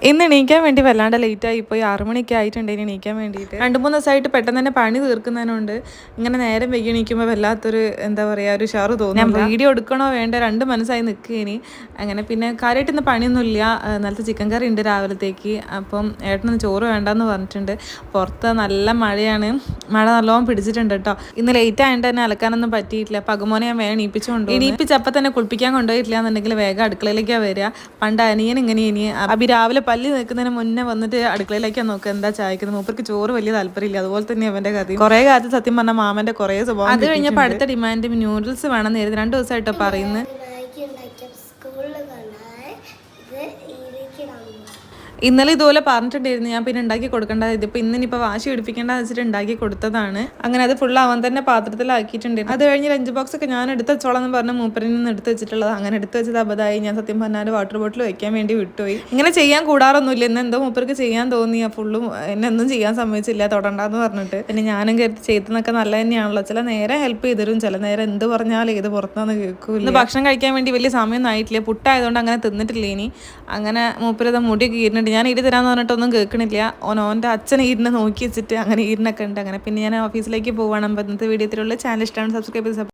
ഇന്ന് എണീക്കാൻ വേണ്ടി വല്ലാണ്ട് ലേറ്റായി ഇപ്പോൾ 6 മണിയൊക്കെ ആയിട്ടുണ്ട് ഇനി എണീക്കാൻ വേണ്ടിയിട്ട്. 2-3 ദിവസമായിട്ട് പെട്ടെന്ന് തന്നെ പണി തീർക്കുന്നതിനുണ്ട് ഇങ്ങനെ നേരം വൈകി എണീക്കുമ്പോൾ വല്ലാത്തൊരു എന്താ പറയുക ഒരു ഷാറ് തോന്നും. ഞാൻ വീഡിയോ എടുക്കണോ വേണ്ട രണ്ട് മനസ്സായി നിൽക്കുക ഇനി. അങ്ങനെ പിന്നെ കാര്യമായിട്ട് ഇന്ന് പണിയൊന്നുമില്ല. നേരത്തെ ചിക്കൻ കറി ഉണ്ട് രാവിലത്തേക്ക്. അപ്പം ഏട്ടനൊന്ന് ചോറ് വേണ്ടെന്ന് പറഞ്ഞിട്ടുണ്ട്. പുറത്ത് നല്ല മഴയാണ്, മഴ നല്ലോണം പിടിച്ചിട്ടുണ്ട് കേട്ടോ. ഇന്ന് ലേറ്റ് ആയതുകൊണ്ട് തന്നെ അലക്കാനൊന്നും പറ്റിയിട്ടില്ല. പകുമോനെ ഞാൻ വേഗം എണീപ്പിച്ചുകൊണ്ട് എണീപ്പിച്ചപ്പം തന്നെ കുളിപ്പിക്കാൻ കൊണ്ടുപോയിട്ടില്ല എന്നുണ്ടെങ്കിൽ വേഗം അടുക്കളയിലേക്കാണ് വരിക. പണ്ട് അനിയൻ ഇങ്ങനെ അഭി രാവിലെ പല്ലി നിൽക്കുന്നതിന് മുന്നേ വന്നിട്ട് അടുക്കളയിലേക്കാണ് നോക്കുക എന്താ ചായക്കുന്നത്. മൂപ്പർക്ക് ചോറ് വലിയ താല്പര്യമില്ല. അതുപോലെ തന്നെ അവൻ്റെ കഥ കുറേ കാലത്ത് സത്യം പറഞ്ഞാൽ മാമൻ്റെ കുറേ സ്വഭാവം. അത് കഴിഞ്ഞപ്പോൾ അടുത്ത ഡിമാൻഡ് ന്യൂഡിൽസ് വേണം നേരിട്ട് 2 ദിവസമായിട്ടോ പറയുന്നത്. ഇന്നലെ ഇതുപോലെ പറഞ്ഞിട്ടുണ്ടായിരുന്നു ഞാൻ പിന്നെ ഉണ്ടാക്കി കൊടുക്കേണ്ട. ഇതിപ്പോൾ ഇന്നിപ്പോൾ വാശി പിടിപ്പിക്കേണ്ട വെച്ചിട്ട് ഉണ്ടാക്കി കൊടുത്തതാണ്. അങ്ങനെ അത് ഫുൾ അവൻ തന്നെ പാത്രത്തിലാക്കിയിട്ടുണ്ടായിരുന്നു. അത് കഴിഞ്ഞ് ലഞ്ച് ബോക്സ് ഒക്കെ ഞാൻ എടുത്ത് വെച്ചോളാം എന്ന് പറഞ്ഞ് മൂപ്പരിൽ നിന്ന് എടുത്ത് വെച്ചിട്ടുള്ളത്. അങ്ങനെ എടുത്ത് വെച്ചത് അബദ്ധമായി. ഞാൻ സത്യം പറഞ്ഞാൽ വാട്ടർ ബോട്ടിൽ വയ്ക്കാൻ വേണ്ടി വിട്ടുപോയി. ഇങ്ങനെ ചെയ്യാൻ കൂടാറൊന്നുമില്ല. ഇന്ന് എന്തോ മൂപ്പർക്ക് ചെയ്യാൻ തോന്നി. ഫുള്ളും എന്നെ ഒന്നും ചെയ്യാൻ സമ്മതിച്ചില്ല, തൊടണ്ടെന്ന് പറഞ്ഞിട്ട്. പിന്നെ ഞാനും കരുതി ചെയ്തെന്നൊക്കെ നല്ല തന്നെയാണല്ലോ. ചില നേരം ഹെൽപ്പ് ചെയ്തരും, ചില നേരം എന്ത് പറഞ്ഞാലും ഏത് പുറത്തുനിന്ന് കേൾക്കൂല. ഇന്ന് ഭക്ഷണം കഴിക്കാൻ വേണ്ടി വലിയ സമയമൊന്നും ആയിട്ടില്ല. പുട്ടായതുകൊണ്ട് അങ്ങനെ തിന്നിട്ടില്ല. ഇനി അങ്ങനെ മൂപ്പരത് മുടിയൊക്കെ ഇരുന്നിട്ട് ഞാൻ ഈട് തരാമെന്ന് പറഞ്ഞിട്ടൊന്നും കേൾക്കണില്ല. ഓൻ്റെ അച്ഛൻ ഈടിനെ നോക്കി വെച്ചിട്ട് അങ്ങനെ ഈടിനൊക്കെ ഉണ്ട്. അങ്ങനെ പിന്നെ ഞാൻ ഓഫീസിലേക്ക് പോവുകയാണ്. അപ്പോൾ ഇന്നത്തെ വീഡിയോത്തിലുള്ള ചാനൽ ഇഷ്ടമാണ് സബ്സ്ക്രൈബ് ചെയ്ത്